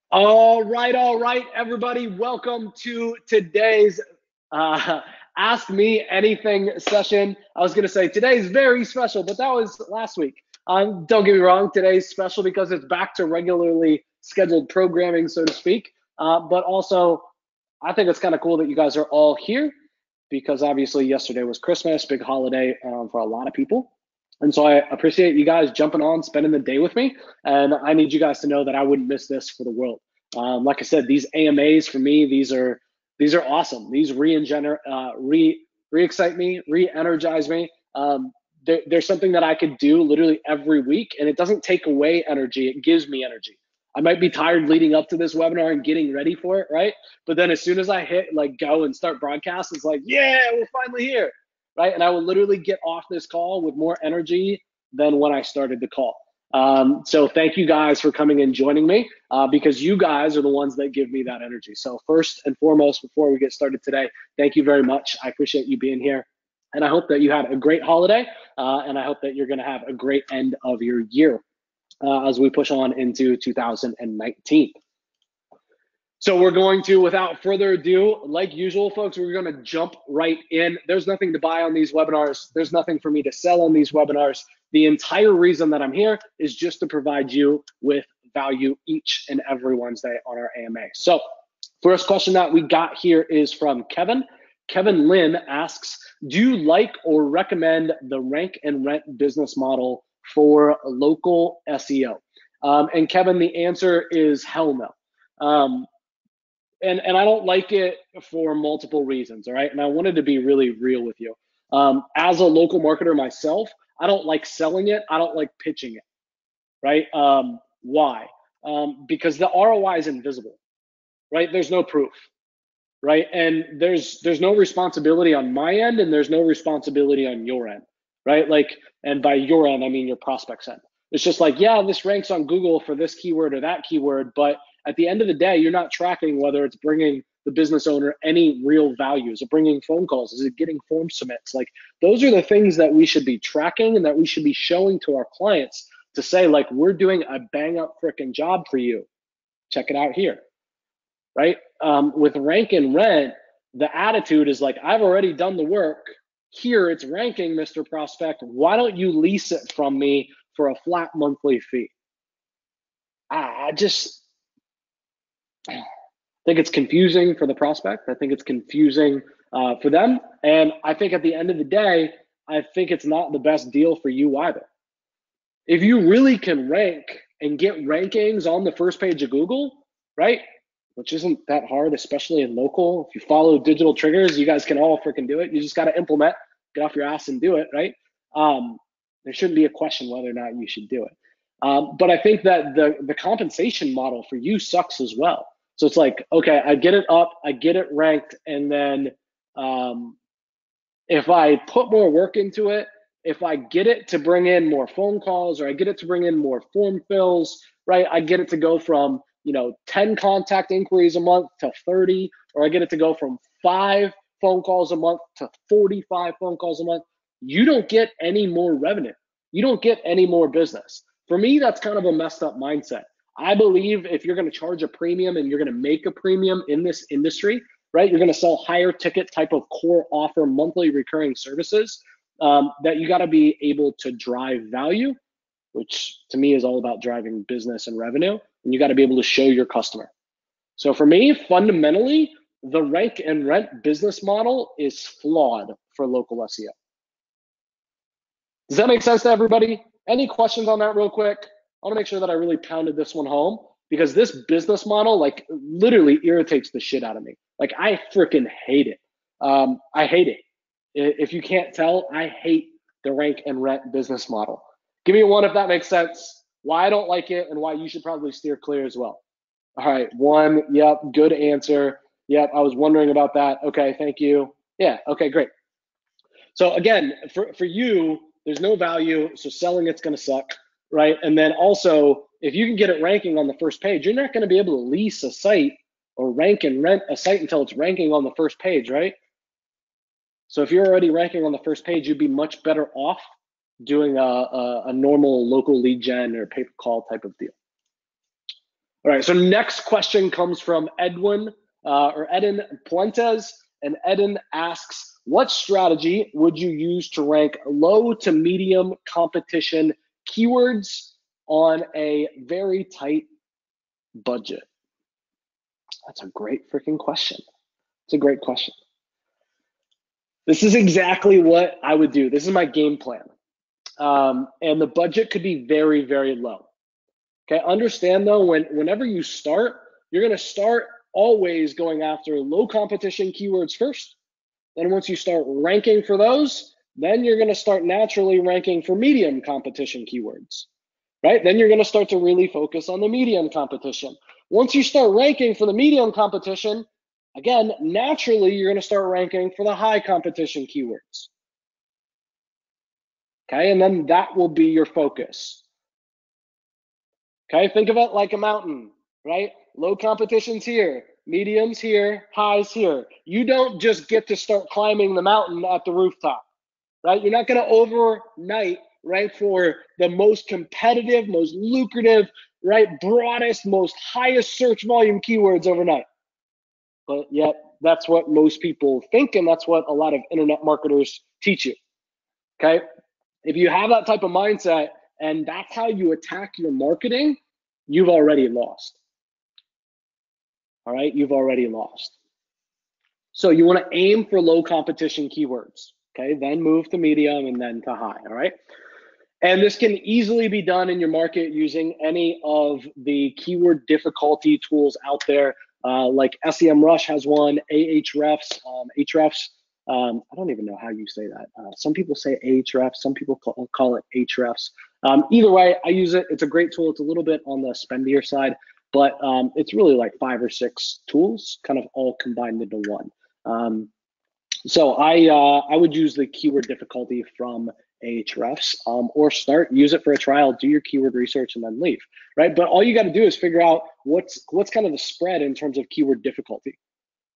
All right, everybody. Welcome to today's uh, Ask Me Anything session. I was going to say today's very special, but that was last week. Don't get me wrong, today's special because it's back to regularly scheduled programming, so to speak. But also, I think it's kind of cool that you guys are all here because obviously yesterday was Christmas, big holiday for a lot of people. And so I appreciate you guys jumping on, spending the day with me. And I need you guys to know that I wouldn't miss this for the world. Like I said, these AMAs for me, these are awesome. These re-excite me, re-energize me. There's something that I could do literally every week, and it doesn't take away energy. It gives me energy. I might be tired leading up to this webinar and getting ready for it, right? But then as soon as I hit like go and start broadcast, it's like, yeah, we're finally here, right? And I will literally get off this call with more energy than when I started the call. So thank you guys for coming and joining me because you guys are the ones that give me that energy. So first and foremost, before we get started today, thank you very much. I appreciate you being here. And I hope that you had a great holiday and I hope that you're going to have a great end of your year as we push on into 2019. So we're going to, without further ado, like usual, folks, we're going to jump right in. There's nothing to buy on these webinars. There's nothing for me to sell on these webinars. The entire reason that I'm here is just to provide you with value each and every Wednesday on our AMA. So first question that we got here is from Kevin. Kevin Lynn asks, do you like or recommend the rank and rent business model for local SEO? And Kevin, the answer is hell no. And I don't like it for multiple reasons, all right? And I wanted to be really real with you. As a local marketer myself, I don't like selling it. I don't like pitching it, right? Why? Because the ROI is invisible, right? There's no proof, right? And there's no responsibility on my end, and there's no responsibility on your end, right? Like, and by your end, I mean your prospect's end. It's just like, yeah, this ranks on Google for this keyword or that keyword, but at the end of the day, you're not tracking whether it's bringing the business owner any real value. Is it bringing phone calls? Is it getting form submits? Like, those are the things that we should be tracking and that we should be showing to our clients to say, like, we're doing a bang up freaking job for you. Check it out here, right? With rank and rent, the attitude is like, I've already done the work. Here it's ranking, Mr. Prospect. Why don't you lease it from me for a flat monthly fee? I just think it's confusing for the prospect. I think it's confusing for them. And I think at the end of the day, I think it's not the best deal for you either. If you really can rank and get rankings on the first page of Google, right? Which isn't that hard, especially in local. If you follow digital triggers, you guys can all freaking do it. You just got to implement, get off your ass and do it, right? There shouldn't be a question whether or not you should do it. But I think that the compensation model for you sucks as well. So it's like, okay, I get it up, I get it ranked, and then if I put more work into it, if I get it to bring in more phone calls or I get it to bring in more form fills, right? I get it to go from 10 contact inquiries a month to 30, or I get it to go from 5 phone calls a month to 45 phone calls a month. You don't get any more revenue. You don't get any more business. For me, that's kind of a messed up mindset. I believe if you're going to charge a premium and you're going to make a premium in this industry, right? You're going to sell higher ticket type of core offer monthly recurring services that you got to be able to drive value, which to me is all about driving business and revenue. And you got to be able to show your customer. So for me, fundamentally, the rank and rent business model is flawed for local SEO. Does that make sense to everybody? Any questions on that real quick? I want to make sure that I really pounded this one home because this business model like literally irritates the shit out of me. Like I freaking hate it. I hate it. If you can't tell, I hate the rank and rent business model. Give me one if that makes sense. Why I don't like it and why you should probably steer clear as well. All right, 1, yep, good answer. Yep, I was wondering about that. Okay, thank you. Yeah, okay, great. So again, for you, there's no value, so selling it's gonna suck, right? And then also, if you can get it ranking on the first page, you're not gonna be able to lease a site or rank and rent a site until it's ranking on the first page, right? So if you're already ranking on the first page, you'd be much better off doing a normal local lead gen or pay-per-call type of deal. All right, so next question comes from Edwin or Eden Puentes, and Eden asks, what strategy would you use to rank low to medium competition keywords on a very tight budget? That's a great freaking question. It's a great question. This is exactly what I would do. This is my game plan. And the budget could be very, very low. Okay, understand though, whenever you start, you're gonna start always going after low competition keywords first. Then once you start ranking for those, then you're gonna start naturally ranking for medium competition keywords, right? Then you're gonna start to really focus on the medium competition. Once you start ranking for the medium competition, again, naturally, you're gonna start ranking for the high competition keywords. Okay, and then that will be your focus. Okay, think of it like a mountain, right? Low competition's here, medium's here, highs here. You don't just get to start climbing the mountain at the rooftop, right? You're not gonna overnight, right, for the most competitive, most lucrative, right, broadest, most highest search volume keywords overnight. But yet, that's what most people think, and that's what a lot of internet marketers teach you, okay? If you have that type of mindset, and that's how you attack your marketing, you've already lost. All right, you've already lost. So you want to aim for low competition keywords, okay? Then move to medium and then to high, all right? And this can easily be done in your market using any of the keyword difficulty tools out there, like SEMrush has one, Ahrefs, Ahrefs. I don't even know how you say that. Some people say Ahrefs, some people call it Ahrefs. Either way, I use it. It's a great tool. It's a little bit on the spendier side, but it's really like 5 or 6 tools kind of all combined into one. So I would use the keyword difficulty from Ahrefs, or use it for a trial, do your keyword research, and then leave, right? But all you got to do is figure out what's kind of the spread in terms of keyword difficulty,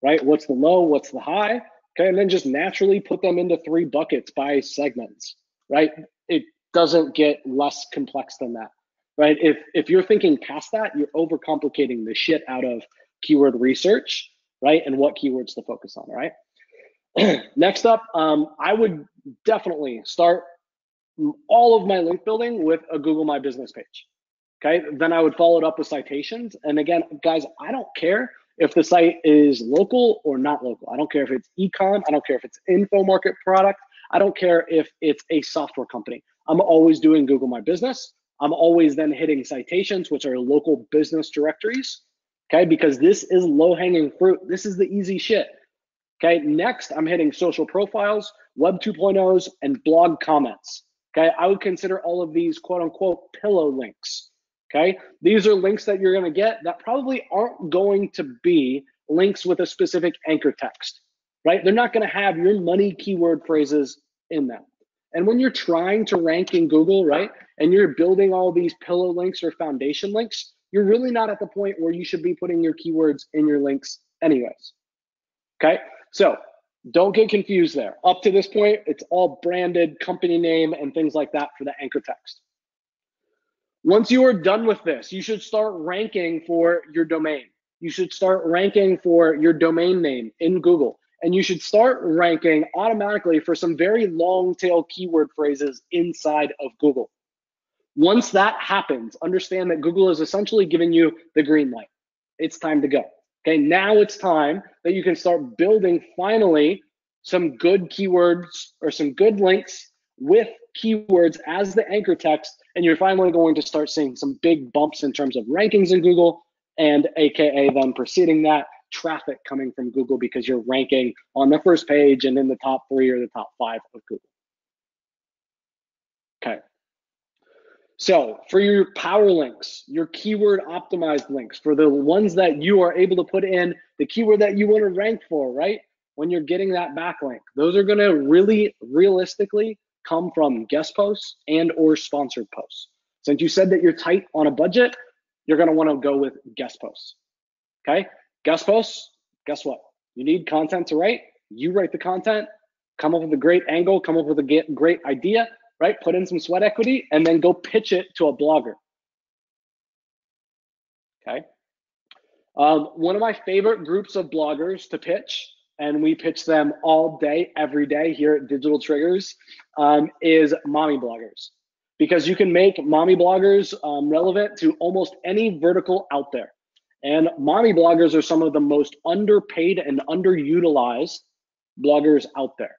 right? What's the low, what's the high, okay? And then just naturally put them into 3 buckets by segments, right? It doesn't get less complex than that, right? If you're thinking past that, you're overcomplicating the shit out of keyword research, right? And what keywords to focus on, right? Next up, I would definitely start all of my link building with a Google My Business page. Okay, then I would follow it up with citations. And again, guys, I don't care if the site is local or not local. I don't care if it's e-com. I don't care if it's info market product. I don't care if it's a software company. I'm always doing Google My Business. I'm always then hitting citations, which are local business directories. Okay, because this is low-hanging fruit. This is the easy shit. Okay, next I'm hitting social profiles, web 2.0s, and blog comments. Okay, I would consider all of these quote unquote pillow links. Okay, these are links that you're gonna get that probably aren't going to be links with a specific anchor text, right? They're not gonna have your money keyword phrases in them. And when you're trying to rank in Google, right, and you're building all these pillow links or foundation links, you're really not at the point where you should be putting your keywords in your links anyways. Okay, so don't get confused there. Up to this point, it's all branded company name and things like that for the anchor text. Once you are done with this, you should start ranking for your domain. You should start ranking for your domain name in Google. And you should start ranking automatically for some very long tail keyword phrases inside of Google. Once that happens, understand that Google is essentially giving you the green light. It's time to go. Okay, now it's time that you can start building finally some good keywords or some good links with keywords as the anchor text, and you're finally going to start seeing some big bumps in terms of rankings in Google, and AKA then preceding that, traffic coming from Google because you're ranking on the first page and in the top 3 or the top 5 of Google. Okay. So for your power links, your keyword optimized links, for the ones that you are able to put in the keyword that you want to rank for, right? When you're getting that backlink, those are going to really realistically come from guest posts and or sponsored posts. Since you said that you're tight on a budget, you're going to want to go with guest posts. Okay, guest posts, guess what? You need content to write. You write the content, come up with a great angle, come up with a great idea, right? Put in some sweat equity and then go pitch it to a blogger. Okay. One of my favorite groups of bloggers to pitch, and we pitch them all day, every day here at Digital Triggers, is mommy bloggers. Because you can make mommy bloggers relevant to almost any vertical out there. And mommy bloggers are some of the most underpaid and underutilized bloggers out there,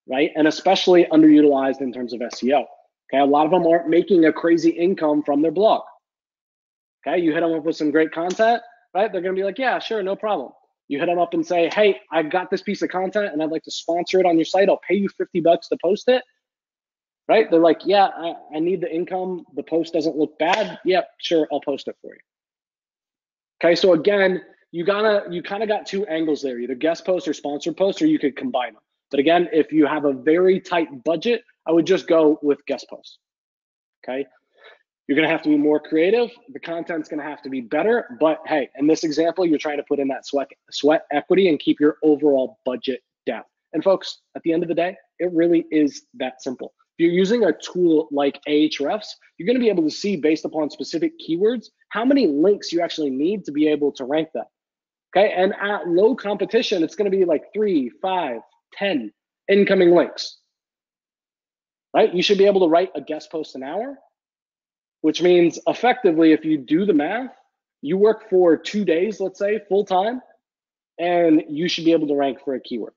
right? And especially underutilized in terms of SEO. Okay, a lot of them aren't making a crazy income from their blog. Okay, you hit them up with some great content, right? They're gonna be like, yeah, sure, no problem. You hit them up and say, hey, I've got this piece of content and I'd like to sponsor it on your site. I'll pay you $50 to post it, right? They're like, yeah, I need the income. The post doesn't look bad. Yep, sure, I'll post it for you. Okay, so again, you kind of got two angles there, either guest post or sponsored post, or you could combine them. But again, if you have a very tight budget, I would just go with guest posts. Okay, you're gonna have to be more creative. The content's gonna have to be better. But hey, in this example, you're trying to put in that sweat equity and keep your overall budget down. And folks, at the end of the day, it really is that simple. If you're using a tool like Ahrefs, you're going to be able to see based upon specific keywords how many links you actually need to be able to rank them. Okay, and at low competition, it's going to be like 3, 5, 10 incoming links. Right? You should be able to write a guest post an hour, which means effectively, if you do the math, you work for 2 days, let's say, full time, and you should be able to rank for a keyword.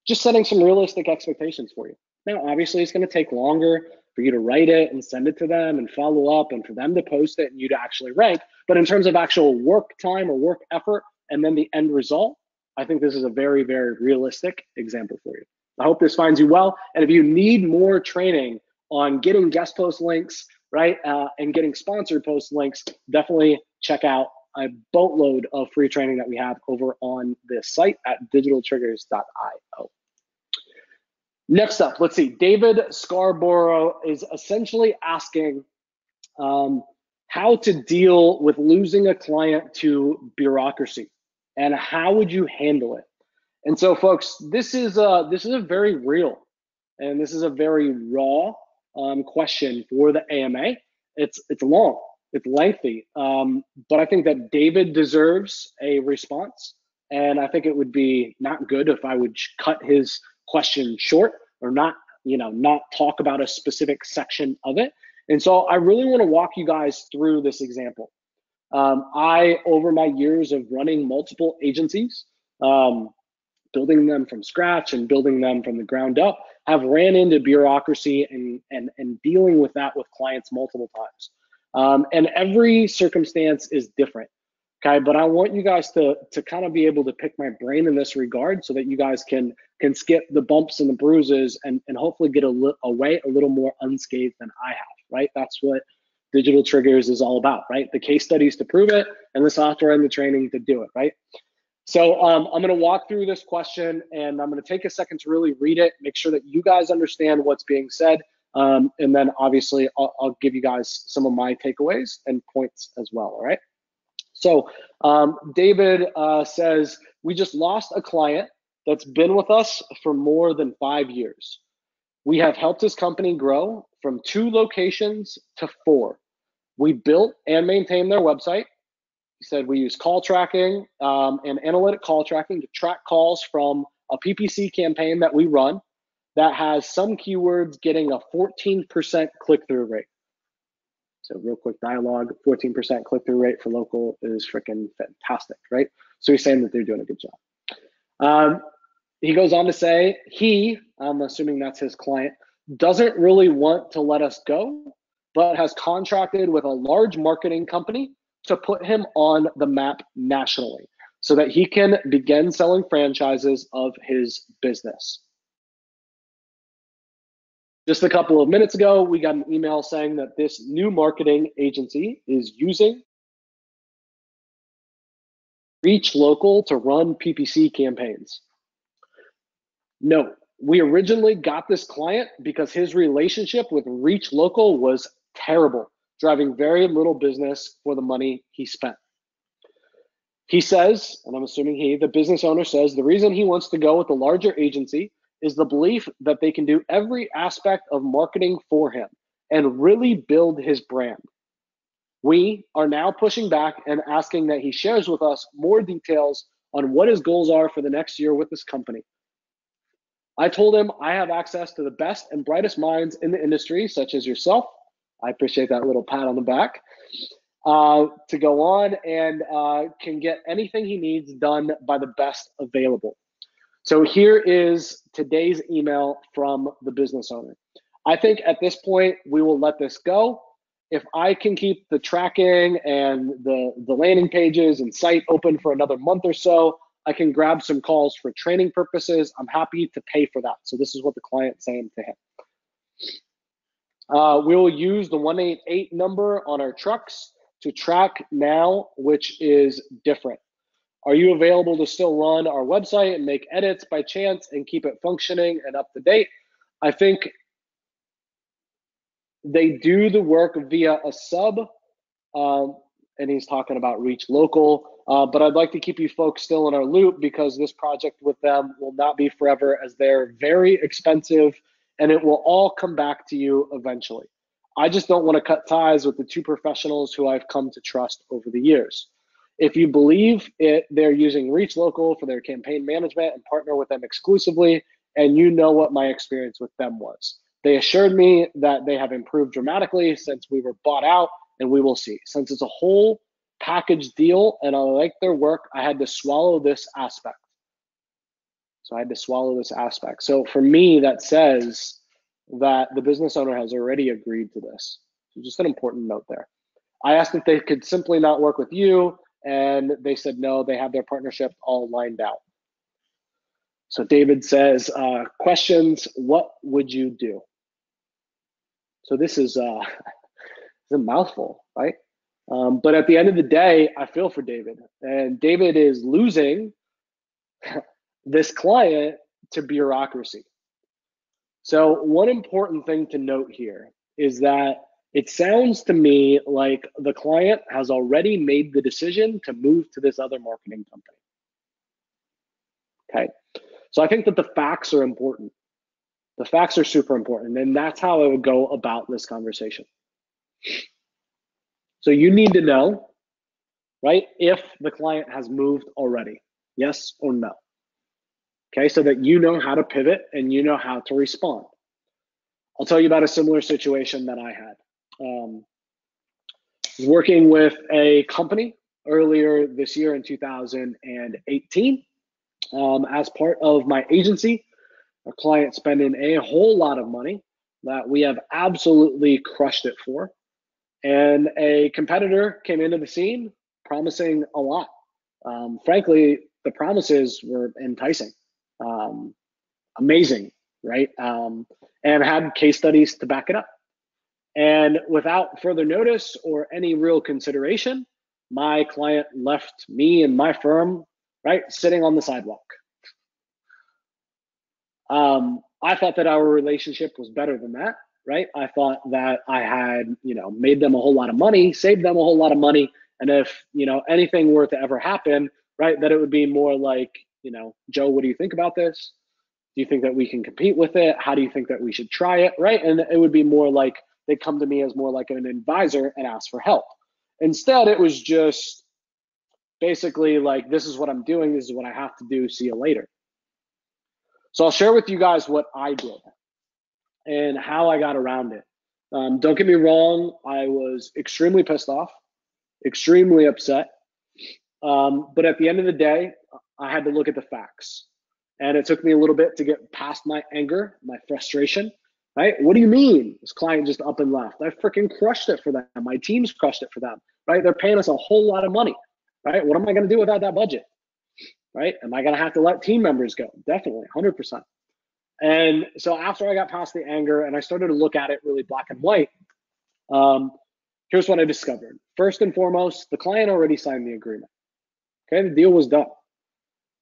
Just setting some realistic expectations for you. Now, obviously, it's going to take longer for you to write it and send it to them and follow up and for them to post it and you to actually rank. But in terms of actual work time or work effort and then the end result, I think this is a very, very realistic example for you. I hope this finds you well. And if you need more training on getting guest post links, right, and getting sponsored post links, definitely check out a boatload of free training that we have over on this site at digitaltriggers.io. Next up, let's see. David Scarborough is essentially asking how to deal with losing a client to bureaucracy and how would you handle it? And so, folks, this is a very real and this is a very raw question for the AMA. It's long, it's lengthy, but I think that David deserves a response. And I think it would be not good if I would cut his question short or not talk about a specific section of it. And so I really want to walk you guys through this example. I, over my years of running multiple agencies, building them from scratch and building them from the ground up, have ran into bureaucracy and dealing with that with clients multiple times. And every circumstance is different. Okay, but I want you guys to kind of be able to pick my brain in this regard so that you guys can skip the bumps and the bruises and hopefully get away a little more unscathed than I have, right? That's what Digital Triggers is all about, right? The case studies to prove it and the software and the training to do it, right? So I'm going to walk through this question and I'm going to take a second to really read it, make sure that you guys understand what's being said. And then obviously I'll give you guys some of my takeaways and points as well, all right? So David says, we just lost a client that's been with us for more than 5 years. We have helped his company grow from 2 locations to 4. We built and maintained their website. He said we use call tracking and analytic call tracking to track calls from a PPC campaign that we run that has some keywords getting a 14% click-through rate. So real quick dialogue, 14% click-through rate for local is freaking fantastic, right? So he's saying that they're doing a good job. He goes on to say, I'm assuming that's his client, doesn't really want to let us go, but has contracted with a large marketing company to put him on the map nationally so that he can begin selling franchises of his business. Just a couple of minutes ago, we got an email saying that this new marketing agency is using Reach Local to run PPC campaigns. No, we originally got this client because his relationship with Reach Local was terrible, driving very little business for the money he spent. He says, and I'm assuming the business owner says, the reason he wants to go with a larger agency is the belief that they can do every aspect of marketing for him and really build his brand. We are now pushing back and asking that he shares with us more details on what his goals are for the next year with this company. I told him I have access to the best and brightest minds in the industry, such as yourself. I appreciate that little pat on the back. To go on and can get anything he needs done by the best available. So here is today's email from the business owner. I think at this point, we will let this go. If I can keep the tracking and the landing pages and site open for another month or so, I can grab some calls for training purposes. I'm happy to pay for that. So this is what the client's saying to him. We will use the 188 number on our trucks to track now, which is different. Are you available to still run our website and make edits by chance and keep it functioning and up to date? I think they do the work via a sub, and he's talking about Reach Local, but I'd like to keep you folks still in our loop because this project with them will not be forever, as they're very expensive and it will all come back to you eventually. I just don't want to cut ties with the two professionals who I've come to trust over the years. If you believe they're using Reach Local for their campaign management and partner with them exclusively, and you know what my experience with them was. They assured me that they have improved dramatically since we were bought out, and we will see. Since it's a whole package deal and I like their work, I had to swallow this aspect. So for me, that says that the business owner has already agreed to this. So just an important note there. I asked if they could simply not work with you, and they said no, they have their partnership all lined out. So David says, questions, what would you do? So this is a mouthful, right? But at the end of the day, I feel for David. And David is losing this client to bureaucracy. So one important thing to note here is that it sounds to me like the client has already made the decision to move to this other marketing company. Okay, so I think that the facts are important. The facts are super important, and that's how I would go about this conversation. So you need to know, right, if the client has moved already, yes or no. Okay, so that you know how to pivot and you know how to respond. I'll tell you about a similar situation that I had. Working with a company earlier this year in 2018 as part of my agency. A client spending a whole lot of money that we have absolutely crushed it for. And a competitor came into the scene promising a lot. Frankly, the promises were enticing, amazing, right? And had case studies to back it up. And without further notice or any real consideration, my client left me and my firm, right, sitting on the sidewalk. I thought that our relationship was better than that, right? I thought that I had, made them a whole lot of money, saved them a whole lot of money. And if, anything were to ever happen, right, that it would be more like, Joe, what do you think about this? Do you think that we can compete with it? How do you think that we should try it, right? And it would be more like they come to me as more like an advisor and ask for help. Instead, it was just basically like, this is what I'm doing. This is what I have to do. See you later. So I'll share with you guys what I did and how I got around it. Don't get me wrong, I was extremely pissed off, extremely upset. But at the end of the day, I had to look at the facts. And it took me a little bit to get past my anger, my frustration, right? What do you mean? This client just up and left. I freaking crushed it for them. My team's crushed it for them, right? They're paying us a whole lot of money, right? What am I going to do without that budget? Right? Am I going to have to let team members go? Definitely, 100%. And so after I got past the anger and I started to look at it really black and white, here's what I discovered. First and foremost, the client already signed the agreement. Okay, the deal was done.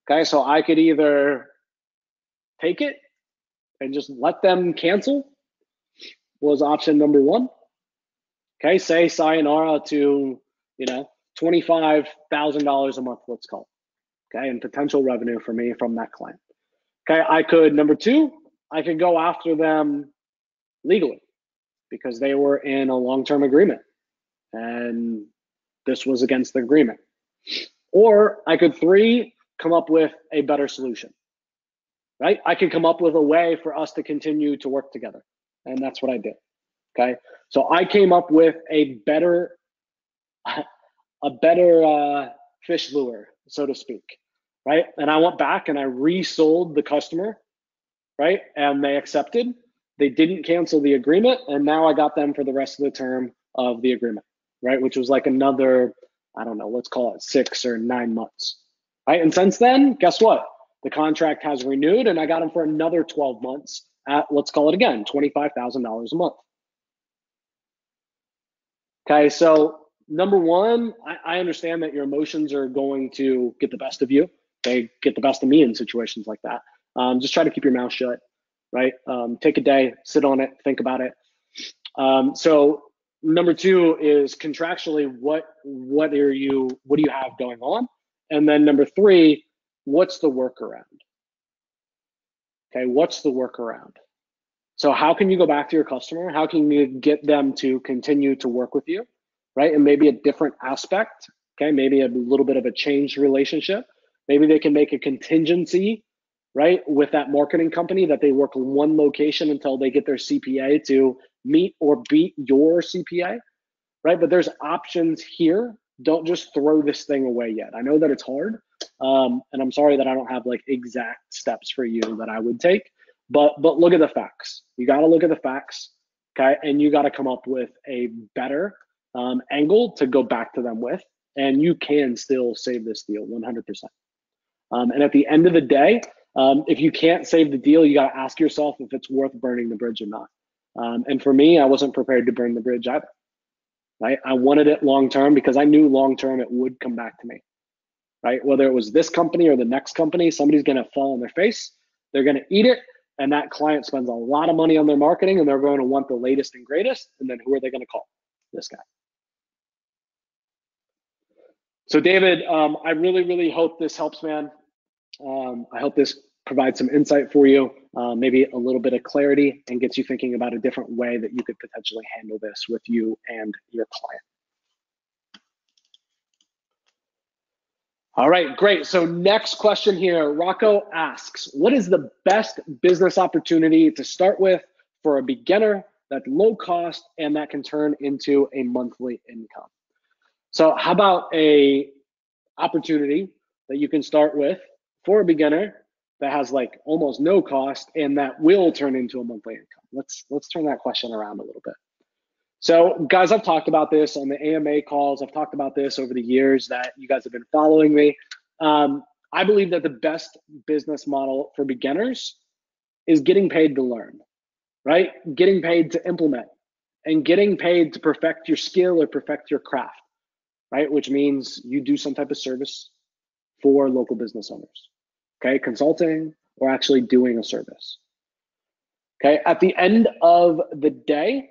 Okay, so I could either take it and just let them cancel, was option number one. Okay, say sayonara to, $25,000 a month, let's call it. Okay, and potential revenue for me from that client. Okay, number two, I could go after them legally because they were in a long-term agreement and this was against the agreement. Or I could, 3, come up with a better solution, right? I could come up with a way for us to continue to work together. And that's what I did, okay? So I came up with a better fish lure, so to speak, right? And I went back and I resold the customer, right? And they accepted. They didn't cancel the agreement, and now I got them for the rest of the term of the agreement, right? Which was like another, I don't know, let's call it 6 or 9 months, right? And since then, guess what? The contract has renewed, and I got them for another 12 months at, let's call it again, $25,000 a month. Okay, so number one, I understand that your emotions are going to get the best of you. They get the best of me in situations like that. Just try to keep your mouth shut, right? Take a day, sit on it, think about it. So number 2 is contractually, what do you have going on? And then number 3, what's the workaround? Okay, what's the workaround? So how can you go back to your customer? How can you get them to continue to work with you, right? And maybe a different aspect, okay? Maybe a little bit of a changed relationship. Maybe they can make a contingency, right, with that marketing company that they work in one location until they get their CPA to meet or beat your CPA, right? But there's options here. Don't just throw this thing away yet. I know that it's hard, and I'm sorry that I don't have like exact steps for you that I would take, but look at the facts. You got to look at the facts, okay? And you got to come up with a better angle to go back to them with, and you can still save this deal 100%. And at the end of the day, if you can't save the deal, you got to ask yourself if it's worth burning the bridge or not. And for me, I wasn't prepared to burn the bridge either. Right? I wanted it long-term because I knew long-term it would come back to me, right? Whether it was this company or the next company, somebody's going to fall on their face. They're going to eat it. And that client spends a lot of money on their marketing, and they're going to want the latest and greatest. And then who are they going to call? This guy. So David, I really, really hope this helps, man. I hope this provides some insight for you, maybe a little bit of clarity, and gets you thinking about a different way that you could potentially handle this with you and your client. All right, great. So next question here, Rocco asks, what is the best business opportunity to start with for a beginner that's low cost and that can turn into a monthly income? So how about a opportunity that you can start with for a beginner that has like almost no cost and that will turn into a monthly income? Let's turn that question around a little bit. So guys, I've talked about this on the AMA calls. I've talked about this over the years that you guys have been following me. I believe that the best business model for beginners is getting paid to learn, right? Getting paid to implement and getting paid to perfect your skill or perfect your craft, right? Which means you do some type of service for local business owners, okay? Consulting or actually doing a service, okay? At the end of the day,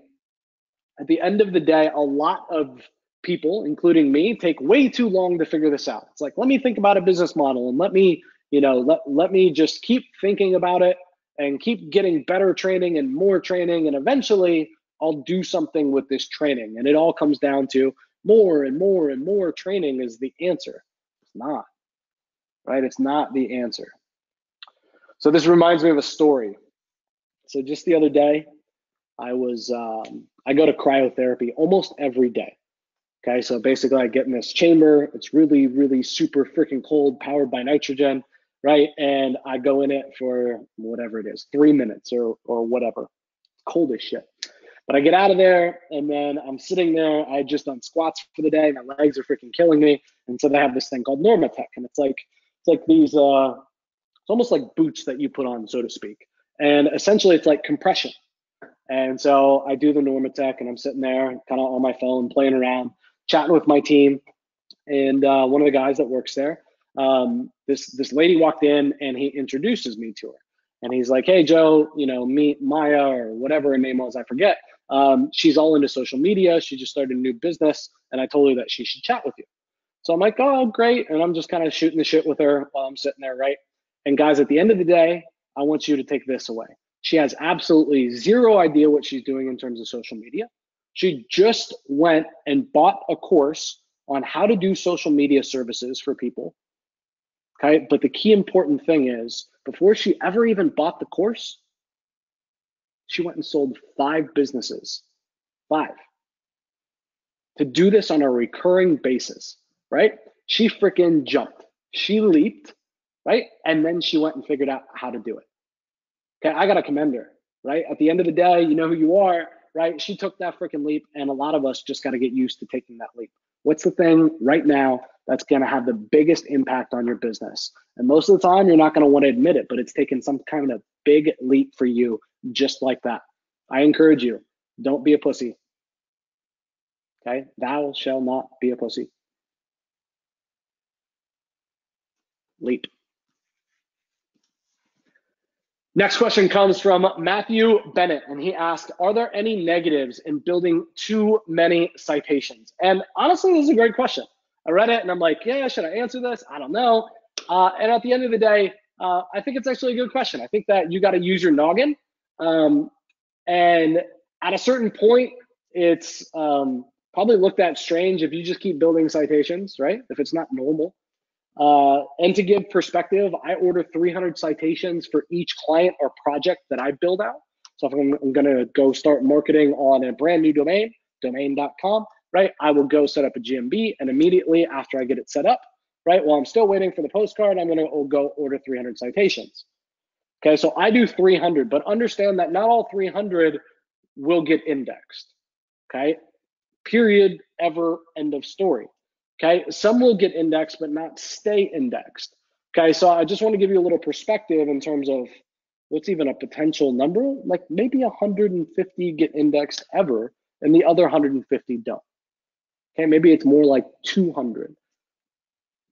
a lot of people, including me, take way too long to figure this out. It's like, let me think about a business model and let me just keep thinking about it and keep getting better training and more training, and eventually I'll do something with this training. And it all comes down to more and more and more training is the answer. It's not, right? It's not the answer. So this reminds me of a story. So just the other day, I go to cryotherapy almost every day. Okay, so basically I get in this chamber. It's really, really super freaking cold, powered by nitrogen, right? And I go in it for whatever it is, 3 minutes or whatever. It's cold as shit. But I get out of there, and then I'm sitting there. I had just done squats for the day. My legs are freaking killing me. And so they have this thing called Normatec, and it's like these, it's almost like boots that you put on, so to speak. And essentially it's like compression. And so I do the Normatec, and I'm sitting there kind of on my phone, playing around, chatting with my team. And one of the guys that works there, this lady walked in, and he introduces me to her. And he's like, hey, Joe, meet Maya, or whatever her name was, I forget. She's all into social media. She just started a new business, and I told her that she should chat with you. So I'm like, oh, great. And I'm just kind of shooting the shit with her while I'm sitting there, right? And guys, at the end of the day, I want you to take this away. She has absolutely zero idea what she's doing in terms of social media. She just went and bought a course on how to do social media services for people. Okay, but the key important thing is before she ever even bought the course, she went and sold 5 businesses. 5. To do this on a recurring basis, right? She freaking jumped. She leaped, right? And then she went and figured out how to do it. Okay, I gotta commend her, right? At the end of the day, you know who you are, right? She took that freaking leap, and a lot of us just gotta get used to taking that leap. What's the thing right now that's gonna have the biggest impact on your business? And most of the time, you're not gonna wanna admit it, but it's taken some kind of big leap for you just like that. I encourage you, don't be a pussy. Okay, thou shall not be a pussy. Leap. Next question comes from Matthew Bennett, and he asked, are there any negatives in building too many citations? And honestly, this is a great question. I read it and I'm like, yeah, should I answer this? I don't know. And at the end of the day, I think it's actually a good question. I think that you got to use your noggin. And at a certain point, it's probably looked at strange if you just keep building citations, right? If it's not normal. And to give perspective, I order 300 citations for each client or project that I build out. So if I'm going to go start marketing on a brand new domain, domain.com, right? I will go set up a GMB, and immediately after I get it set up, right, while I'm still waiting for the postcard, I'm going to go order 300 citations. Okay, so I do 300, but understand that not all 300 will get indexed. Okay, period, ever, end of story. Okay, some will get indexed but not stay indexed. Okay, so I just want to give you a little perspective in terms of what's even a potential number. Like maybe 150 get indexed ever and the other 150 don't. Okay, maybe it's more like 200.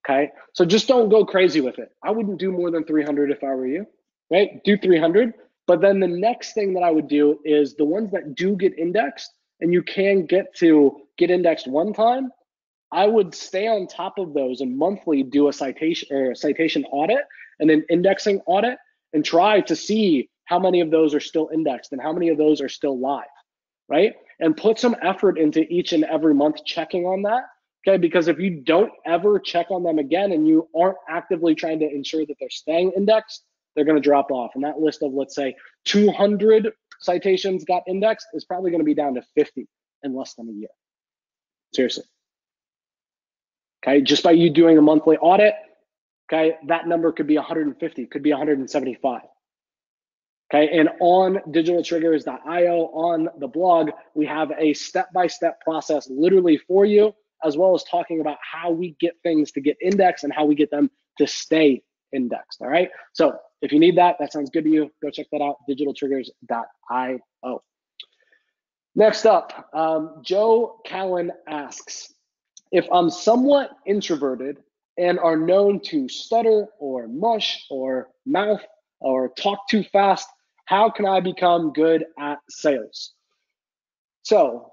Okay, so just don't go crazy with it. I wouldn't do more than 300 if I were you, right? Do 300. But then the next thing that I would do is the ones that do get indexed and you can get indexed one time, I would stay on top of those and monthly do a citation audit and an indexing audit and try to see how many of those are still indexed and how many of those are still live, right? And put some effort into each and every month checking on that, okay? Because if you don't ever check on them again and you aren't actively trying to ensure that they're staying indexed, they're gonna drop off. And that list of, let's say, 200 citations got indexed is probably gonna be down to 50 in less than a year. Seriously. Okay, just by you doing a monthly audit, okay, that number could be 150, could be 175. Okay, and on digitaltriggers.io on the blog, we have a step-by-step process literally for you, as well as talking about how we get things to get indexed and how we get them to stay indexed. All right, so if you need that, that sounds good to you, go check that out, digitaltriggers.io. Next up, Joe Callan asks, if I'm somewhat introverted and are known to stutter or mush or mouth or talk too fast, how can I become good at sales? So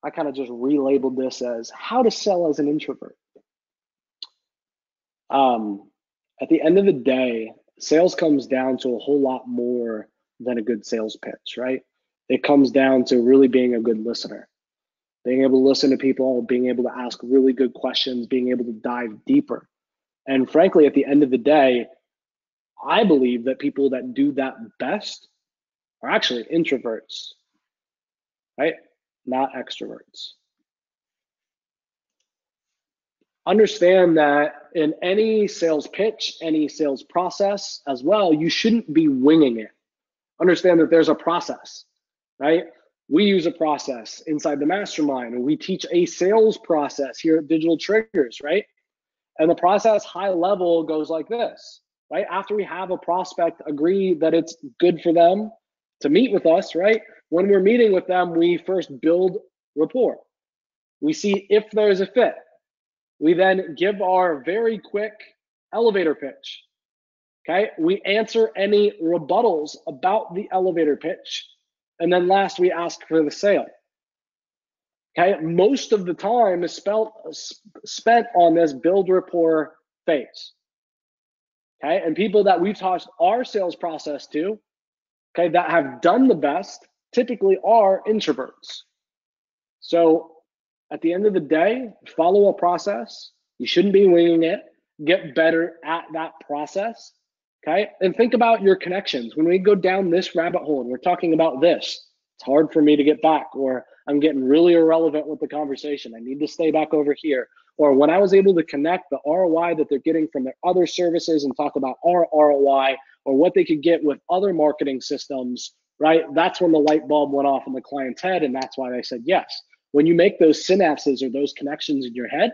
I kind of just relabeled this as how to sell as an introvert. At the end of the day, sales comes down to a whole lot more than a good sales pitch, right? It comes down to really being a good listener. Being able to listen to people, being able to ask really good questions, being able to dive deeper. And frankly, at the end of the day, I believe that people that do that best are actually introverts, right? Not extroverts. Understand that in any sales pitch, any sales process as well, you shouldn't be winging it. Understand that there's a process, right? We use a process inside the mastermind, and we teach a sales process here at Digital Triggers, right? And the process high level goes like this, right? After we have a prospect agree that it's good for them to meet with us, right? When we're meeting with them, we first build rapport. We see if there's a fit. We then give our very quick elevator pitch, okay? We answer any rebuttals about the elevator pitch. And then last, we ask for the sale. Okay, most of the time is spent on this build rapport phase. Okay, and people that we've taught our sales process to, okay, that have done the best typically are introverts. So at the end of the day, follow a process. You shouldn't be winging it. Get better at that process. Okay. And think about your connections. When we go down this rabbit hole and we're talking about this, it's hard for me to get back, or I'm getting really irrelevant with the conversation. I need to stay back over here. Or when I was able to connect the ROI that they're getting from their other services and talk about our ROI or what they could get with other marketing systems, right? That's when the light bulb went off in the client's head. And that's why they said yes. When you make those synapses or those connections in your head,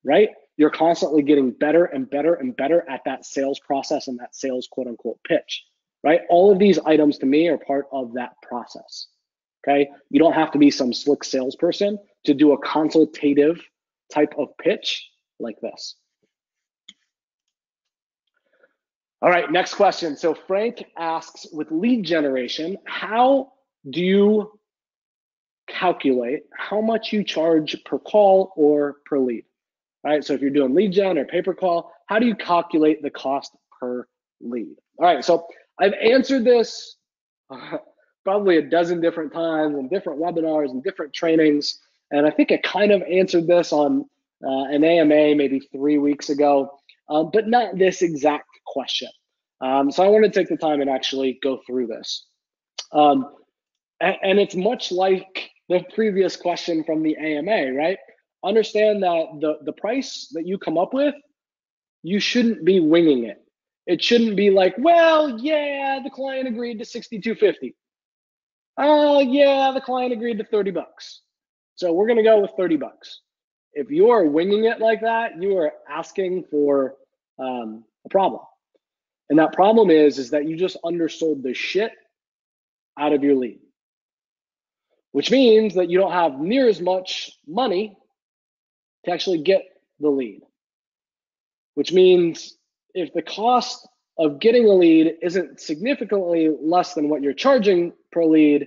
right? You're constantly getting better and better and better at that sales process and that sales quote unquote pitch, right? All of these items to me are part of that process, okay? You don't have to be some slick salesperson to do a consultative type of pitch like this. All right, next question. So Frank asks, with lead generation, how do you calculate how much you charge per call or per lead? All right, so if you're doing lead gen or pay-per-call, how do you calculate the cost per lead? All right, so I've answered this probably a dozen different times in different webinars and different trainings, and I think I kind of answered this on an AMA maybe 3 weeks ago, but not this exact question. So I want to take the time and actually go through this. And it's much like the previous question from the AMA, right? Understand that the price that you come up with, you shouldn't be winging it. It shouldn't be like, well, yeah, the client agreed to $62.50. Oh, yeah, the client agreed to $30. So we're going to go with $30. If you're winging it like that, you are asking for a problem. And that problem is that you just undersold the shit out of your lead, which means that you don't have near as much money to actually get the lead, which means if the cost of getting a lead isn't significantly less than what you're charging per lead,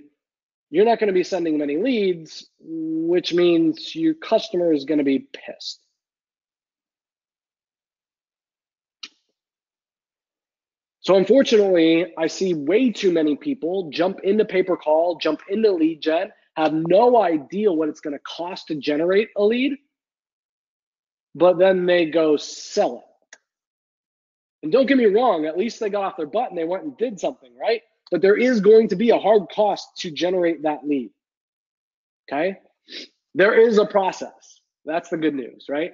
you're not going to be sending many leads, which means your customer is going to be pissed. So unfortunately, I see way too many people jump into pay-per-call, jump into lead gen, have no idea what it's going to cost to generate a lead, but then they go sell it. And don't get me wrong, at least they got off their butt and they went and did something, right? But there is going to be a hard cost to generate that lead, okay? There is a process. That's the good news, right?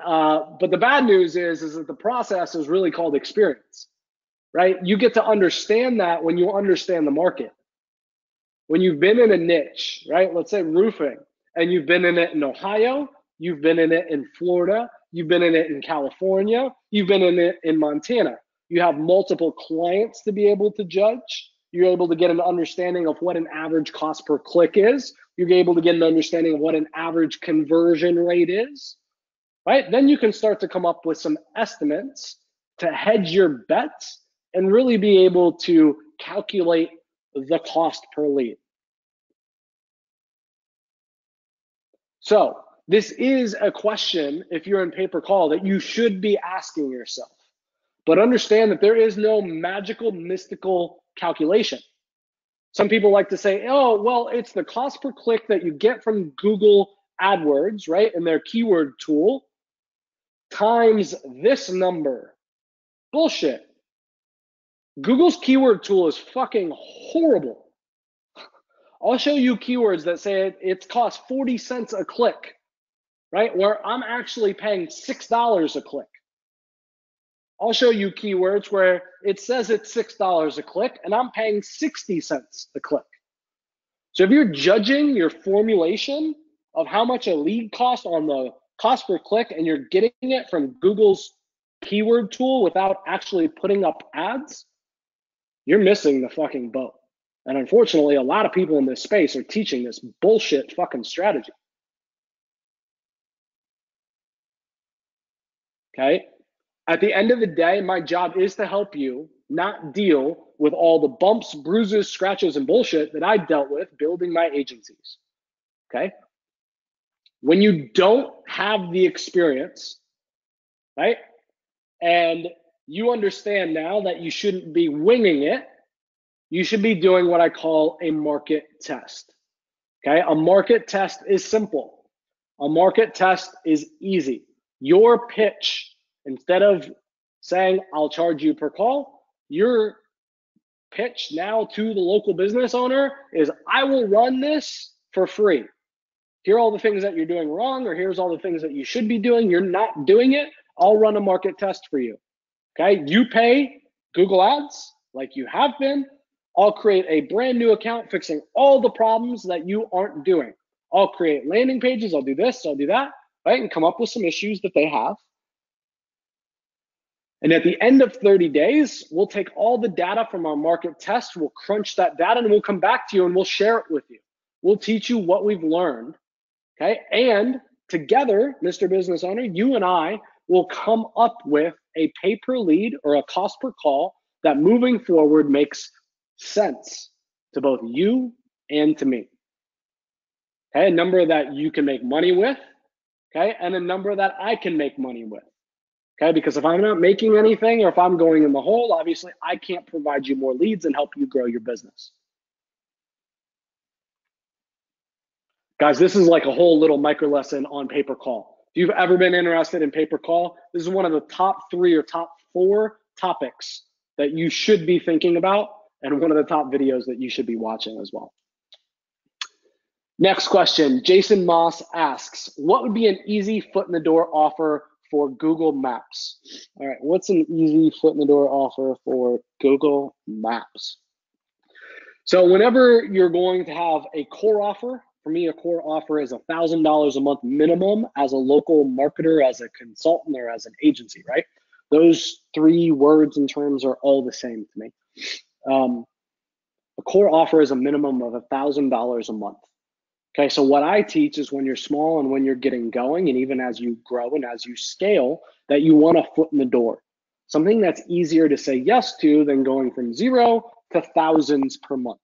But the bad news is that the process is really called experience, right? You get to understand that when you understand the market. When you've been in a niche, right? Let's say roofing, and you've been in it in Ohio, you've been in it in Florida, you've been in it in California, you've been in it in Montana. You have multiple clients to be able to judge. You're able to get an understanding of what an average cost per click is. You're able to get an understanding of what an average conversion rate is, right? Then you can start to come up with some estimates to hedge your bets and really be able to calculate the cost per lead. So this is a question, if you're in pay-per-call, that you should be asking yourself. But understand that there is no magical, mystical calculation. Some people like to say, oh, well, it's the cost per click that you get from Google AdWords, right, and their keyword tool, times this number. Bullshit. Google's keyword tool is fucking horrible. I'll show you keywords that say it costs 40 cents a click, right? Where I'm actually paying $6 a click. I'll show you keywords where it says it's $6 a click and I'm paying 60 cents a click. So if you're judging your formulation of how much a lead costs on the cost per click and you're getting it from Google's keyword tool without actually putting up ads, you're missing the fucking boat. And unfortunately, a lot of people in this space are teaching this bullshit fucking strategy. Okay? At the end of the day, my job is to help you not deal with all the bumps, bruises, scratches, and bullshit that I dealt with building my agencies. Okay? When you don't have the experience, right? And you understand now that you shouldn't be winging it, you should be doing what I call a market test. Okay, a market test is simple. A market test is easy. Your pitch, instead of saying, I'll charge you per call, your pitch now to the local business owner is, I will run this for free. Here are all the things that you're doing wrong, or here's all the things that you should be doing. You're not doing it. I'll run a market test for you. Okay, you pay Google Ads like you have been. I'll create a brand new account fixing all the problems that you aren't doing. I'll create landing pages. I'll do this, I'll do that, right? And come up with some issues that they have. And at the end of 30 days, we'll take all the data from our market test, we'll crunch that data, and we'll come back to you and we'll share it with you. We'll teach you what we've learned, okay? And together, Mr. Business Owner, you and I will come up with a pay per lead or a cost per call that moving forward makes sense to both you and to me. Okay, a number that you can make money with, okay, and a number that I can make money with. Okay, because if I'm not making anything or if I'm going in the hole, obviously I can't provide you more leads and help you grow your business. Guys, this is like a whole little micro lesson on pay-per-call. If you've ever been interested in pay-per-call, this is one of the top 3 or top 4 topics that you should be thinking about and one of the top videos that you should be watching as well. Next question, Jason Moss asks, what would be an easy foot in the door offer for Google Maps? All right, what's an easy foot in the door offer for Google Maps? So whenever you're going to have a core offer, for me, a core offer is $1,000 a month minimum as a local marketer, as a consultant, or as an agency, right? Those 3 words and terms are all the same to me. A core offer is a minimum of $1,000 a month. Okay, so what I teach is when you're small and when you're getting going, and even as you grow and as you scale, that you want a foot in the door. Something that's easier to say yes to than going from 0 to thousands per month.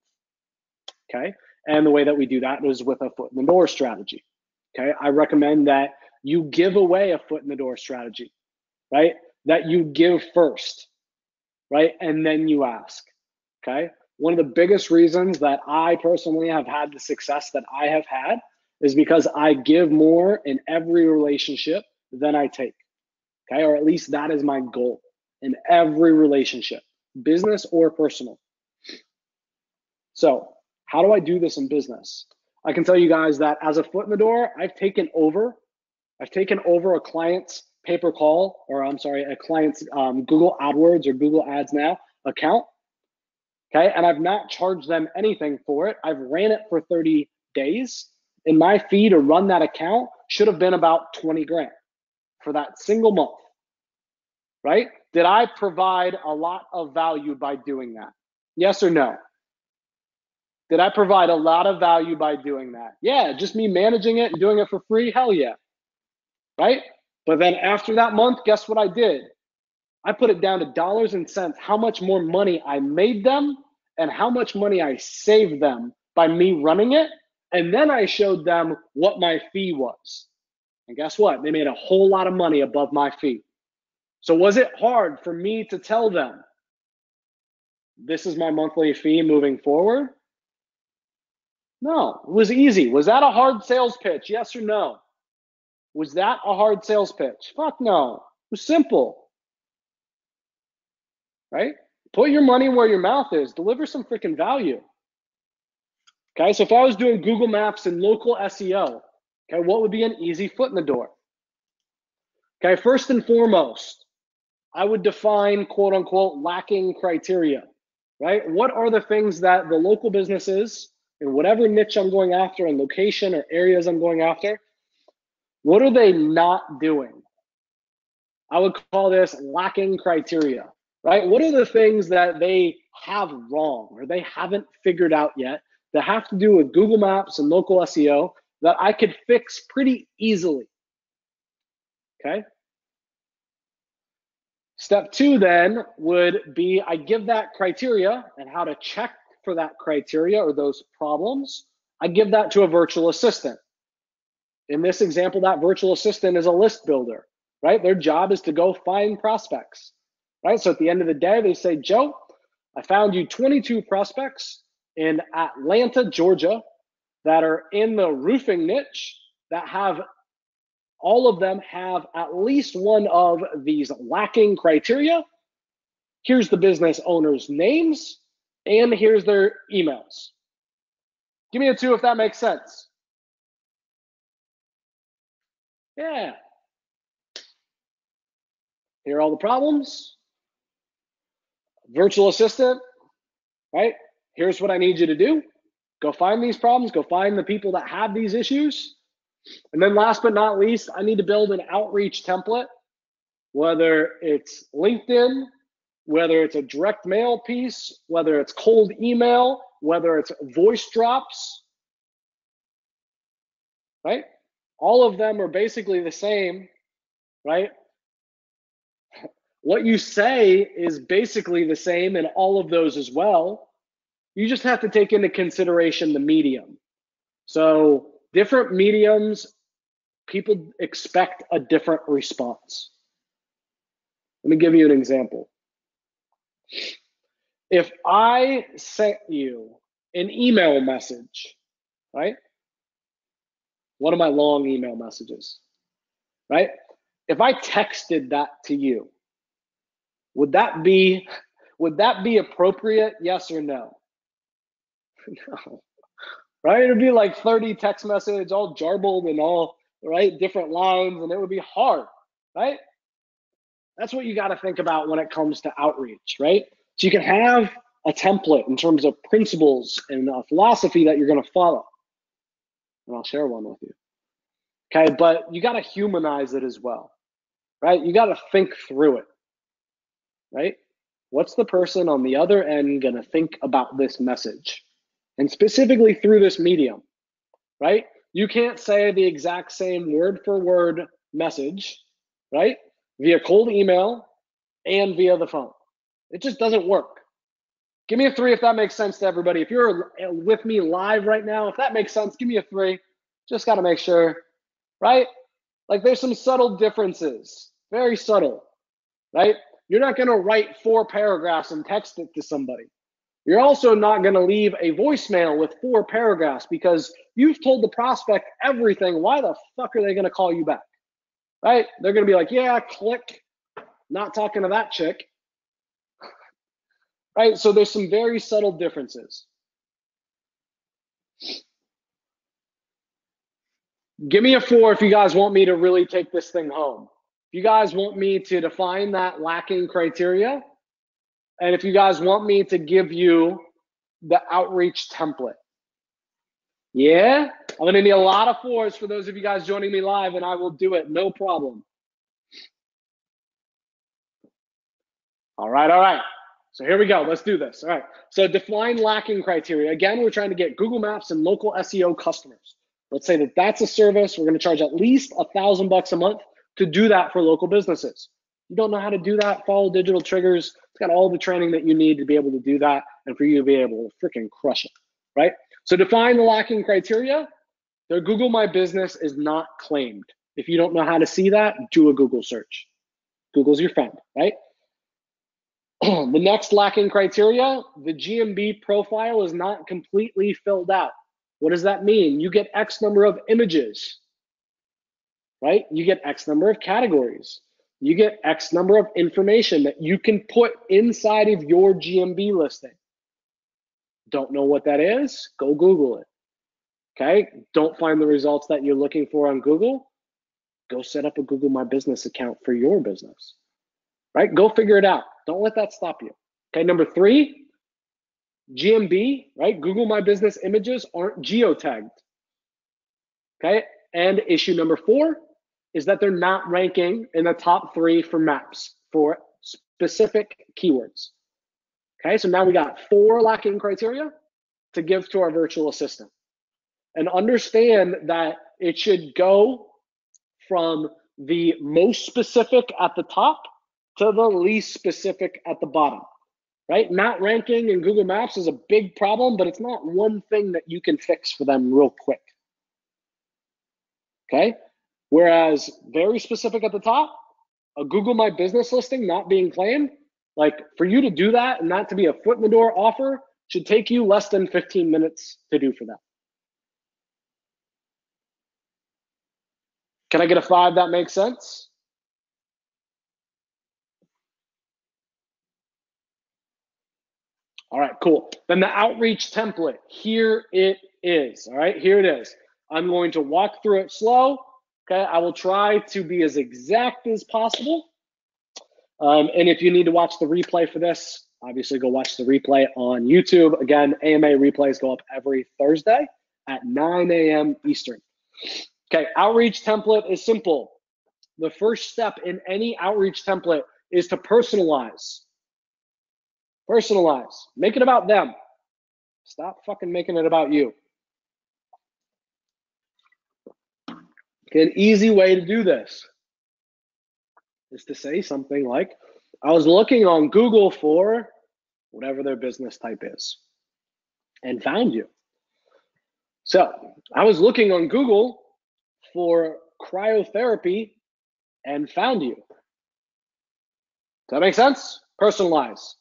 Okay, and the way that we do that is with a foot in the door strategy. Okay, I recommend that you give away a foot in the door strategy, right? That you give first, right? And then you ask, okay? One of the biggest reasons that I personally have had the success that I have had is because I give more in every relationship than I take, okay? Or at least that is my goal in every relationship, business or personal. So how do I do this in business? I can tell you guys that as a foot in the door, I've taken over a client's pay-per-call, or I'm sorry, a client's Google AdWords or Google Ads Now account. Okay, and I've not charged them anything for it. I've ran it for 30 days, and my fee to run that account should have been about 20 grand for that single month, right? Did I provide a lot of value by doing that? Yes or no? Did I provide a lot of value by doing that? Yeah, just me managing it and doing it for free? Hell yeah, right? But then after that month, guess what I did? I put it down to dollars and cents, how much more money I made them and how much money I saved them by me running it. And then I showed them what my fee was. And guess what? They made a whole lot of money above my fee. So was it hard for me to tell them, this is my monthly fee moving forward? No, it was easy. Was that a hard sales pitch? Yes or no? Was that a hard sales pitch? Fuck no. It was simple. Right? Put your money where your mouth is. Deliver some freaking value. Okay, so if I was doing Google Maps and local SEO, okay, what would be an easy foot in the door? Okay, first and foremost, I would define quote unquote lacking criteria, right? What are the things that the local businesses in whatever niche I'm going after and location or areas I'm going after, what are they not doing? I would call this lacking criteria. Right? What are the things that they have wrong or they haven't figured out yet that have to do with Google Maps and local SEO that I could fix pretty easily? Okay. Step 2 then would be I give that criteria and how to check for that criteria or those problems. I give that to a virtual assistant. In this example, that virtual assistant is a list builder, right? Their job is to go find prospects. Right, so at the end of the day, they say, Joe, I found you 22 prospects in Atlanta, Georgia, that are in the roofing niche that have, all of them have at least one of these lacking criteria. Here's the business owner's names, and here's their emails. Give me a 2 if that makes sense. Yeah. Here are all the problems. Virtual assistant, right? Here's what I need you to do. Go find these problems, go find the people that have these issues. And then last but not least, I need to build an outreach template, whether it's LinkedIn, whether it's a direct mail piece, whether it's cold email, whether it's voice drops, right? All of them are basically the same, right? What you say is basically the same in all of those as well. You just have to take into consideration the medium. So different mediums, people expect a different response. Let me give you an example. If I sent you an email message, right? One of my long email messages, right? If I texted that to you, would that be appropriate? Yes or no? No, right? It'd be like 30 text messages, all jarbled and all, right, different lines, and it would be hard, right? That's what you got to think about when it comes to outreach, right? So you can have a template in terms of principles and a philosophy that you're going to follow. And I'll share one with you. Okay, but you got to humanize it as well, right? You got to think through it, right? What's the person on the other end going to think about this message? And specifically through this medium, right? You can't say the exact same word for word message, right? Via cold email and via the phone. It just doesn't work. Give me a 3 if that makes sense to everybody. If you're with me live right now, if that makes sense, give me a 3. Just got to make sure, right? Like there's some subtle differences, very subtle, right? You're not going to write 4 paragraphs and text it to somebody. You're also not going to leave a voicemail with 4 paragraphs because you've told the prospect everything. Why the fuck are they going to call you back? Right? They're going to be like, yeah, click. Not talking to that chick. Right? So there's some very subtle differences. Give me a 4 if you guys want me to really take this thing home. If you guys want me to define that lacking criteria, and if you guys want me to give you the outreach template. Yeah? I'm going to need a lot of 4s for those of you guys joining me live, and I will do it. No problem. All right. So here we go. Let's do this. All right. So define lacking criteria. Again, we're trying to get Google Maps and local SEO customers. Let's say that that's a service. We're going to charge at least $1,000 a month to do that for local businesses. You don't know how to do that? Follow Digital Triggers. It's got all the training that you need to be able to do that and for you to be able to freaking crush it, right? So define the lacking criteria. The Google My Business is not claimed. If you don't know how to see that, do a Google search. Google's your friend, right? The next lacking criteria, the GMB profile is not completely filled out. What does that mean? You get X number of images, right? You get X number of categories. You get X number of information that you can put inside of your GMB listing. Don't know what that is? Go Google it, okay? Don't find the results that you're looking for on Google? Go set up a Google My Business account for your business, right? Go figure it out. Don't let that stop you. Okay, number 3, GMB, right? Google My Business images aren't geotagged. Okay, and issue number 4 is that they're not ranking in the top 3 for maps for specific keywords. Okay, so now we got 4 lacking criteria to give to our virtual assistant. And understand that it should go from the most specific at the top to the least specific at the bottom, right? Not ranking in Google Maps is a big problem, but it's not one thing that you can fix for them real quick, okay? Whereas very specific at the top, a Google My Business listing not being claimed, like for you to do that and that to be a foot in the door offer should take you less than 15 minutes to do for that. Can I get a 5 that makes sense? All right, cool. Then the outreach template, here it is. All right, here it is. I'm going to walk through it slow. Okay, I will try to be as exact as possible. And if you need to watch the replay for this, obviously go watch the replay on YouTube. Again, AMA replays go up every Thursday at 9 a.m. Eastern. Okay, outreach template is simple. The first step in any outreach template is to personalize. Personalize. Make it about them. Stop fucking making it about you. Okay, an easy way to do this is to say something like, I was looking on Google for whatever their business type is and found you. So I was looking on Google for cryotherapy and found you. Does that make sense? Personalize.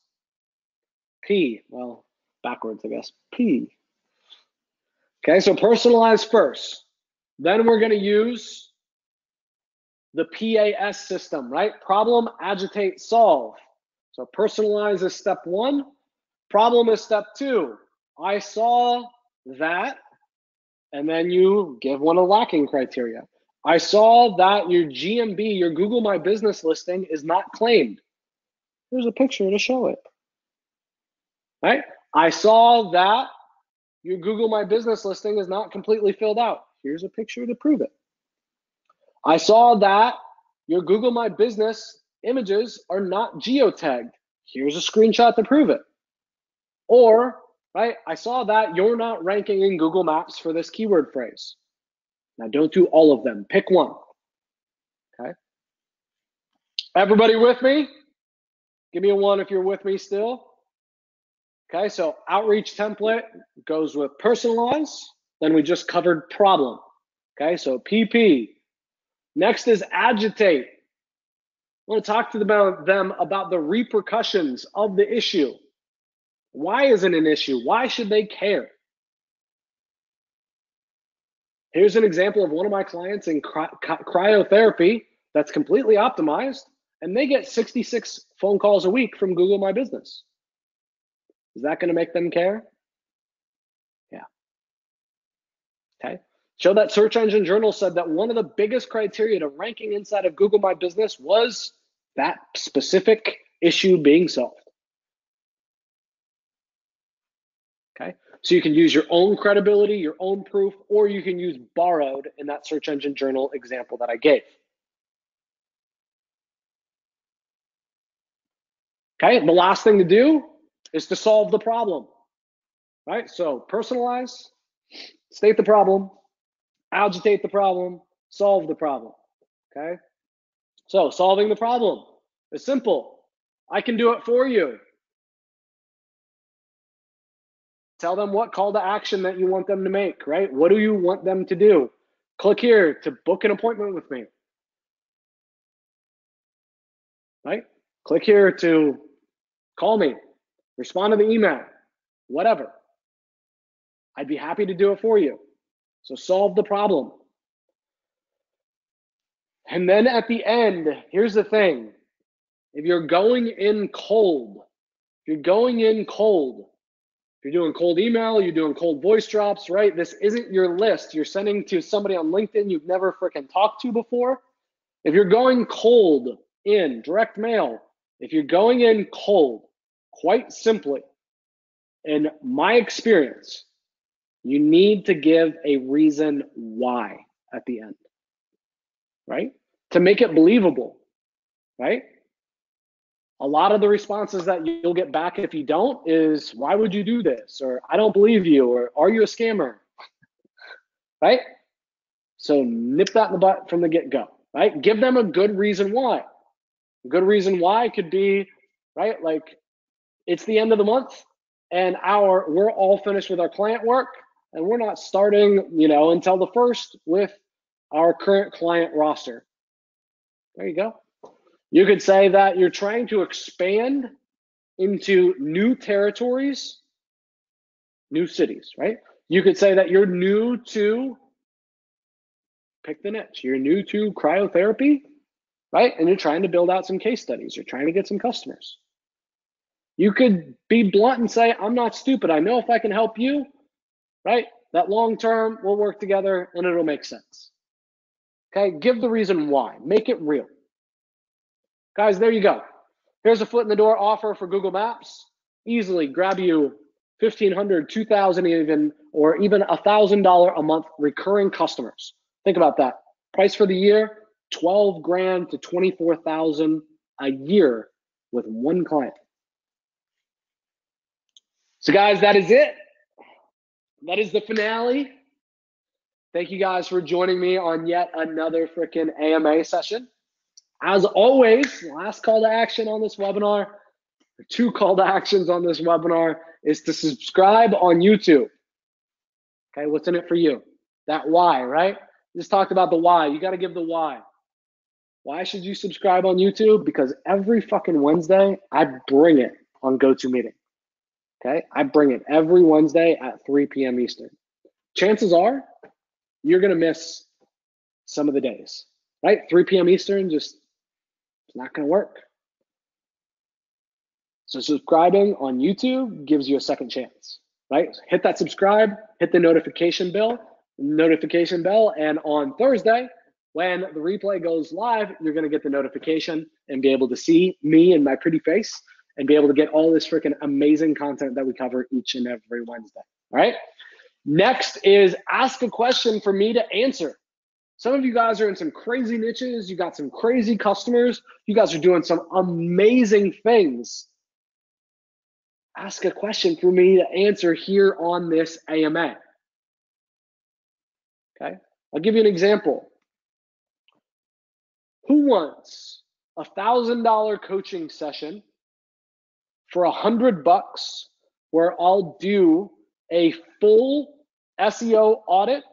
P, well, backwards, I guess. P. Okay, so personalize first. Then we're going to use the PAS system, right? Problem, agitate, solve. So personalize is step 1. Problem is step 2. I saw that, and then you give one of the lacking criteria. I saw that your GMB, your Google My Business listing, is not claimed. Here's a picture to show it. Right? I saw that your Google My Business listing is not completely filled out. Here's a picture to prove it. I saw that your Google My Business images are not geotagged. Here's a screenshot to prove it. Or, right, I saw that you're not ranking in Google Maps for this keyword phrase. Now, don't do all of them. Pick one. Okay. Everybody with me? Give me a 1 if you're with me still. Okay, so outreach template goes with personalize. Then we just covered problem. Okay, so PP. Next is agitate. I want to talk to them about the repercussions of the issue. Why is it an issue? Why should they care? Here's an example of one of my clients in cryotherapy that's completely optimized, and they get 66 phone calls a week from Google My Business. Is that going to make them care? Yeah. Okay. Show that Search Engine Journal said that one of the biggest criteria to ranking inside of Google My Business was that specific issue being solved. Okay. So you can use your own credibility, your own proof, or you can use borrowed in that Search Engine Journal example that I gave. Okay. The last thing to do is to solve the problem. Right? So personalize, state the problem, agitate the problem, solve the problem. Okay? So solving the problem is simple. I can do it for you. Tell them what call to action that you want them to make, right? What do you want them to do? Click here to book an appointment with me. Right? Click here to call me, respond to the email, whatever. I'd be happy to do it for you. So solve the problem. And then at the end, here's the thing. If you're going in cold, if you're doing cold email, you're doing cold voice drops, right? This isn't your list. You're sending to somebody on LinkedIn you've never freaking talked to before. If you're going cold in direct mail, if you're going in cold, quite simply, in my experience, you need to give a reason why at the end, right? To make it believable, right? A lot of the responses that you'll get back if you don't is, why would you do this? Or I don't believe you, or are you a scammer? Right? So nip that in the butt from the get-go, right? Give them a good reason why. A good reason why could be, right, like it's the end of the month and we're all finished with our client work and we're not starting, until the 1st with our current client roster. There you go. You could say that you're trying to expand into new territories, new cities, right? You could say that you're new to Pick the niche. You're new to cryotherapy, right? And you're trying to build out some case studies. You're trying to get some customers. You could be blunt and say, I'm not stupid. I know if I can help you, right? That long term, we'll work together and it'll make sense. Okay, give the reason why. Make it real. Guys, there you go. Here's a foot in the door offer for Google Maps. Easily grab you $1,500, $2,000 even, or even $1,000 a month recurring customers. Think about that. Price for the year, 12 grand to 24,000 a year with one client. So guys, that is it. That is the finale. Thank you guys for joining me on yet another freaking AMA session. As always, last call to action on this webinar, or two call to actions on this webinar, is to subscribe on YouTube. Okay, what's in it for you? That why, right? Just talked about the why. You got to give the why. Why should you subscribe on YouTube? Because every fucking Wednesday, I bring it on GoToMeeting. Okay, I bring it every Wednesday at 3 p.m. Eastern. Chances are you're going to miss some of the days, right? 3 p.m. Eastern, just it's not going to work. So subscribing on YouTube gives you a second chance, right? Hit that subscribe, hit the notification bell, and on Thursday, when the replay goes live, you're going to get the notification and be able to see me and my pretty face and be able to get all this freaking amazing content that we cover each and every Wednesday. All right. Next is ask a question for me to answer. Some of you guys are in some crazy niches. You got some crazy customers. You guys are doing some amazing things. Ask a question for me to answer here on this AMA. Okay. I'll give you an example. Who wants a $1,000 coaching session for $100 where I'll do a full SEO audit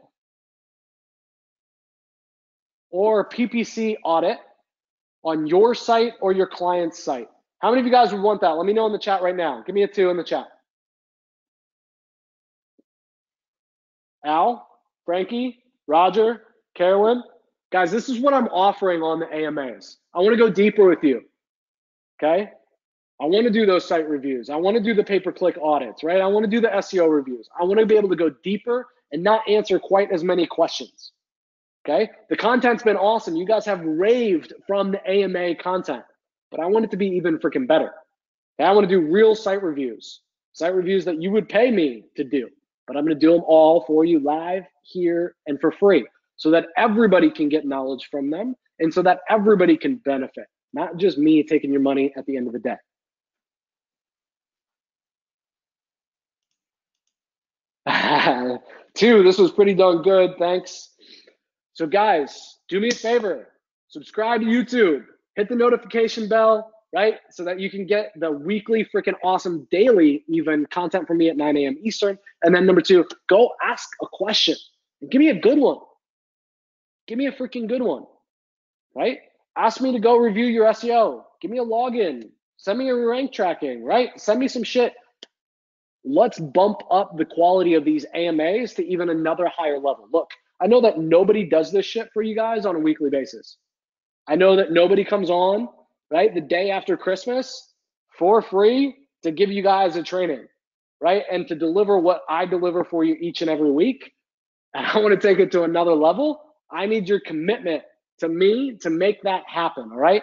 or PPC audit on your site or your client's site? How many of you guys would want that? Let me know in the chat right now. Give me a 2 in the chat. Al, Frankie, Roger, Carolyn. Guys, this is what I'm offering on the AMAs. I want to go deeper with you, okay? I want to do those site reviews. I want to do the pay-per-click audits, right? I want to do the SEO reviews. I want to be able to go deeper and not answer quite as many questions, okay? The content's been awesome. You guys have raved from the AMA content, but I want it to be even freaking better. Okay? I want to do real site reviews that you would pay me to do, but I'm going to do them all for you live here and for free so that everybody can get knowledge from them and so that everybody can benefit, not just me taking your money at the end of the day. Two, this was pretty darn good. Thanks. So guys, do me a favor. Subscribe to YouTube. Hit the notification bell, right? So that you can get the weekly freaking awesome daily even content from me at 9 a.m. Eastern. And then number 2, go ask a question. And give me a good one. Give me a freaking good one, right? Ask me to go review your SEO. Give me a login. Send me your rank tracking, right? Send me some shit. Let's bump up the quality of these AMAs to even another higher level. Look, I know that nobody does this shit for you guys on a weekly basis. I know that nobody comes on, right, the day after Christmas for free to give you guys a training, right, and to deliver what I deliver for you each and every week. And I want to take it to another level. I need your commitment to me to make that happen, all right?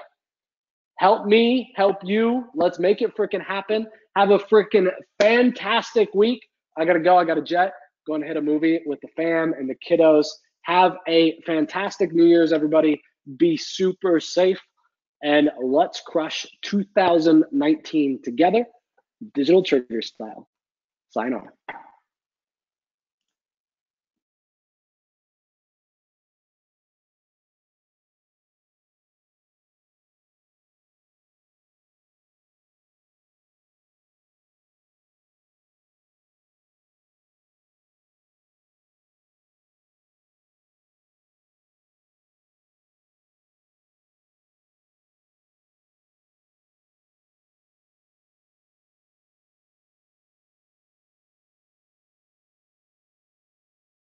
Help me, help you. Let's make it freaking happen. Have a freaking fantastic week. I got to go. I got a jet. Going to hit a movie with the fam and the kiddos. Have a fantastic New Year's, everybody. Be super safe. And let's crush 2019 together, Digital Trigger style. Sign on.